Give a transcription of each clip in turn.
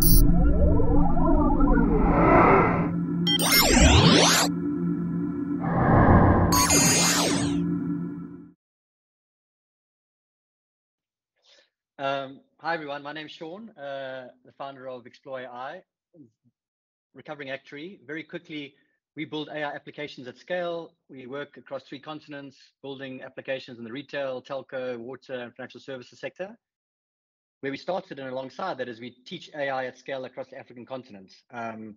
Hi everyone, my name's Shaun, the founder of Explore.AI, recovering actuary. Very quickly, we build AI applications at scale. We work across 3 continents, building applications in the retail, telco, water, and financial services sector. Where we started and alongside that is we teach AI at scale across the African continent. And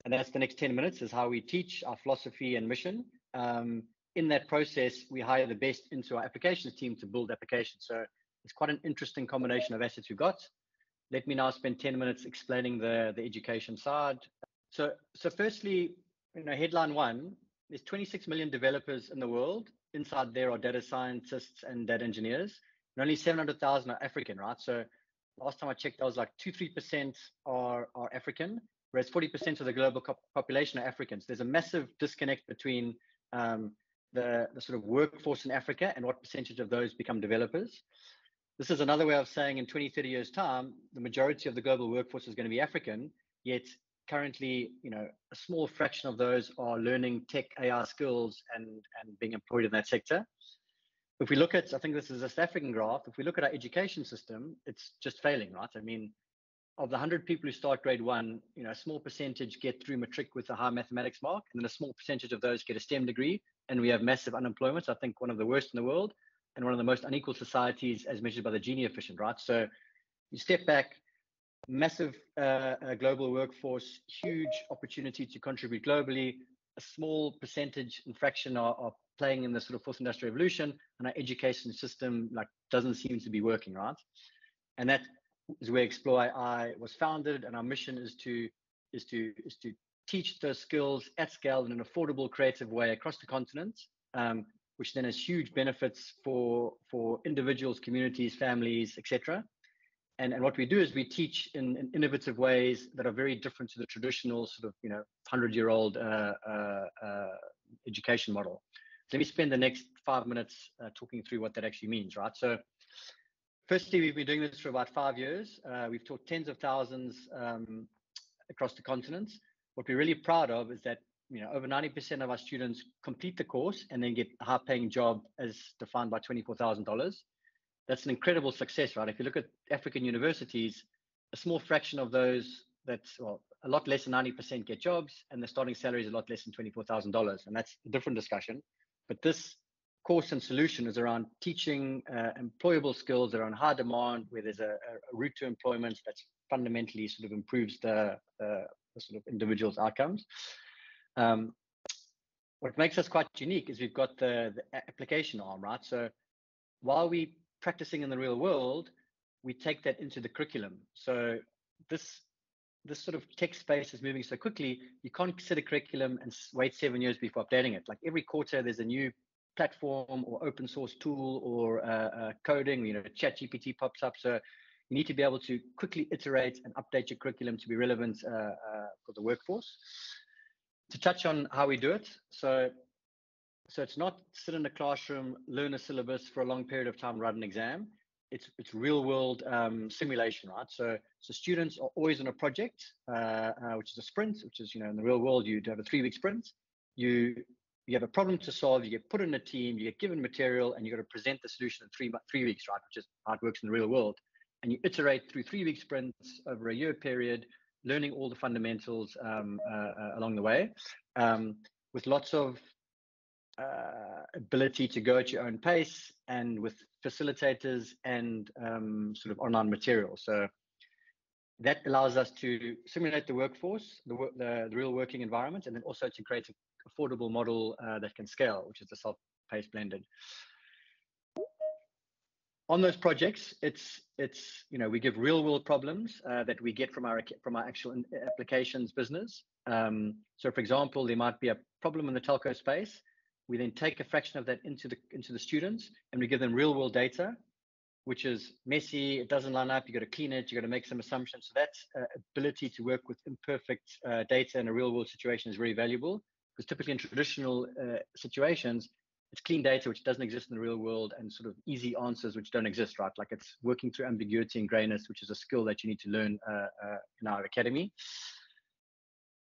that's the next 10 minutes is how we teach our philosophy and mission. In that process, we hire the best into our applications team to build applications. So it's quite an interesting combination of assets we've got. Let me now spend 10 minutes explaining the education side. So firstly, headline 1, there's 26 million developers in the world. Inside there are data scientists and data engineers, and only 700,000 are African, right? So last time I checked, that was like 2-3% are African, whereas 40% of the global population are Africans. There's a massive disconnect between the sort of workforce in Africa and what percentage of those become developers. This is another way of saying in 20-30 years time, the majority of the global workforce is going to be African, yet currently, a small fraction of those are learning tech AI skills and being employed in that sector. If we look at, I think this is a South African graph, if we look at our education system, it's just failing, right? I mean, of the 100 people who start grade 1, a small percentage get through matric with a high mathematics mark, and then a small percentage of those get a STEM degree, and we have massive unemployment. I think one of the worst in the world, and one of the most unequal societies as measured by the Gini efficient, right? So you step back, massive global workforce, huge opportunity to contribute globally, a small percentage and fraction are playing in the sort of 4th industrial revolution, and our education system doesn't seem to be working, right? And that is where Explore.AI was founded, and our mission is to teach those skills at scale in an affordable, creative way across the continent, which then has huge benefits for individuals, communities, families, etc. And what we do is we teach in innovative ways that are very different to the traditional sort of 100-year-old education model. So let me spend the next 5 minutes talking through what that actually means, right? So firstly, we've been doing this for about 5 years. We've taught tens of thousands across the continent. What we're really proud of is that over 90% of our students complete the course and then get a high-paying job as defined by $24,000. That's an incredible success, right? If you look at African universities, a small fraction of those, a lot less than 90% get jobs, and the starting salary is a lot less than $24,000. And that's a different discussion. But this course and solution is around teaching employable skills that are on high demand, where there's a route to employment that's fundamentally sort of improves the sort of individual's outcomes. What makes us quite unique is we've got the application arm, right? So while we practicing in the real world, we take that into the curriculum. So this sort of tech space is moving so quickly, you can't set a curriculum and wait 7 years before updating it. Like every quarter, there's a new platform or open source tool or coding, ChatGPT pops up. So you need to be able to quickly iterate and update your curriculum to be relevant for the workforce. To touch on how we do it, so it's not sit in a classroom, learn a syllabus for a long period of time, write an exam. It's real world simulation, right? So students are always on a project, which is a sprint, which is, in the real world, you'd have a 3-week sprint. You have a problem to solve, you get put in a team, you get given material, and you got to present the solution in 3 weeks, right? Which is how it works in the real world. And you iterate through 3-week sprints over a year period, learning all the fundamentals along the way, with lots of ability to go at your own pace, and with facilitators and sort of online material. So that allows us to simulate the workforce, the real working environment, and then also to create an affordable model that can scale, which is the self-paced blended. On those projects, it's we give real world problems that we get from our actual applications business. So for example, there might be a problem in the telco space. We then take a fraction of that into the students, and we give them real world data, which is messy. It doesn't line up. You got to clean it. You got to make some assumptions. So that ability to work with imperfect data in a real world situation is very valuable, because typically in traditional situations, it's clean data which doesn't exist in the real world, and sort of easy answers which don't exist, right? Like it's working through ambiguity and grayness, which is a skill that you need to learn in our academy.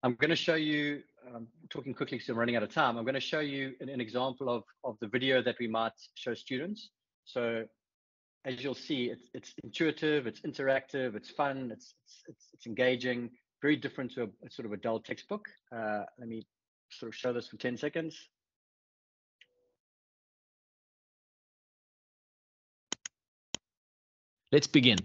I'm going to show you, talking quickly because I'm running out of time, I'm going to show you an example of the video that we might show students. So as you'll see, it's intuitive, it's interactive, it's fun, it's engaging, very different to a sort of a dull textbook. Let me sort of show this for 10 seconds. Let's begin.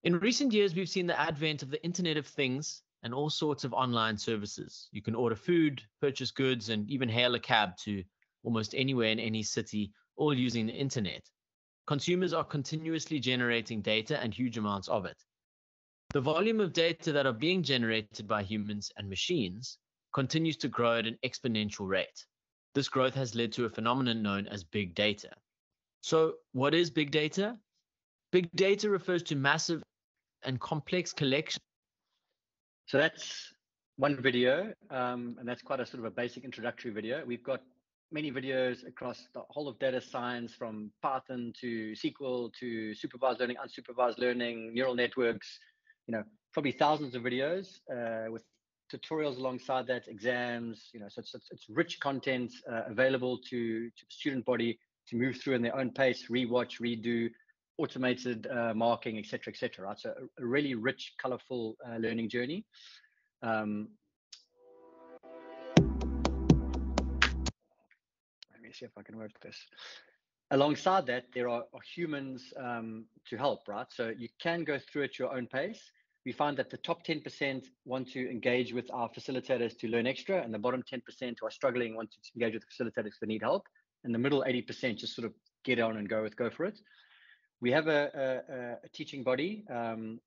In recent years, we've seen the advent of the Internet of Things and all sorts of online services. You can order food, purchase goods, and even hail a cab to almost anywhere in any city, all using the internet. Consumers are continuously generating data and huge amounts of it. The volume of data that are being generated by humans and machines continues to grow at an exponential rate. This growth has led to a phenomenon known as big data. So, what is big data? Big data refers to massive and complex collection. So that's one video, and that's quite a sort of a basic introductory video. We've got many videos across the whole of data science, from Python to SQL to supervised learning, unsupervised learning, neural networks, probably thousands of videos with tutorials alongside that, exams, so it's rich content available to the student body to move through in their own pace, rewatch, redo, automated marking, et cetera, right? So a really rich, colorful learning journey. Let me see if I can work this. Alongside that, there are humans to help, right? So you can go through at your own pace. We find that the top 10% want to engage with our facilitators to learn extra, and the bottom 10% who are struggling want to engage with the facilitators if they need help, and the middle 80% just sort of get on and go for it. We have a teaching body.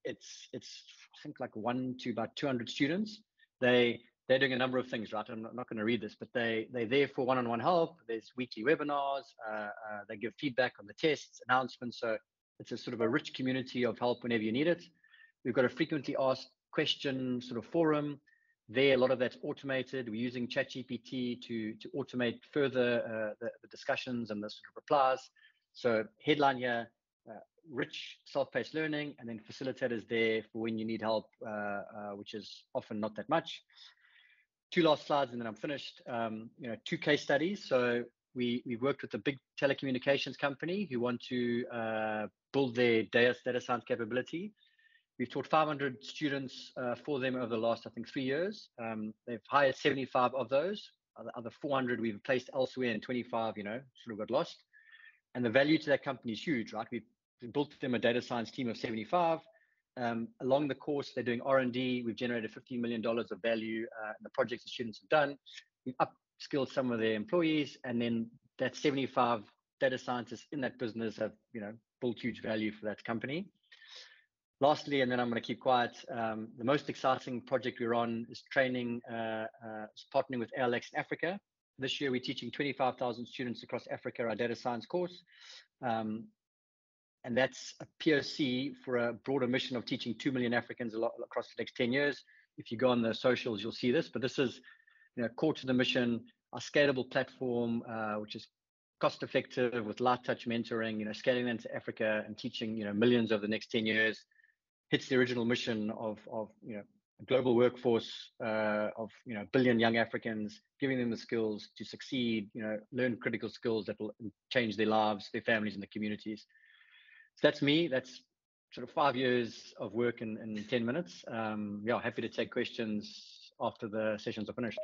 It's I think like 1 to about 200 students. They're doing a number of things, right? I'm not going to read this, but they're there for one-on-one help. There's weekly webinars. They give feedback on the tests, announcements. So it's a sort of a rich community of help whenever you need it. We've got a frequently asked question sort of forum. There, a lot of that's automated. We're using ChatGPT to automate further the discussions and the sort of replies. So headline here, rich self-paced learning, and then facilitators there for when you need help, which is often not that much. 2 last slides and then I'm finished. 2 case studies. So we worked with a big telecommunications company who want to build their data science capability. We've taught 500 students for them over the last, I think, 3 years. They've hired 75 of those. The other 400 we've placed elsewhere, and 25, sort of got lost. And the value to that company is huge, right? We built them a data science team of 75. Along the course, they're doing R&D. We've generated $15 million of value in the projects the students have done. We've upskilled some of their employees, and then that 75 data scientists in that business have, built huge value for that company. Lastly, and then I'm going to keep quiet, the most exciting project we're on is training, partnering with ALX in Africa. This year, we're teaching 25,000 students across Africa our data science course. And that's a POC for a broader mission of teaching 2 million Africans across the next 10 years. If you go on the socials, you'll see this. But this is core to the mission, a scalable platform, which is cost effective with light touch mentoring, scaling them to Africa and teaching millions over the next 10 years. Hits the original mission of a global workforce of a billion young Africans, giving them the skills to succeed, learn critical skills that will change their lives, their families, and the communities. So that's me. That's sort of 5 years of work in 10 minutes. Happy to take questions after the sessions are finished.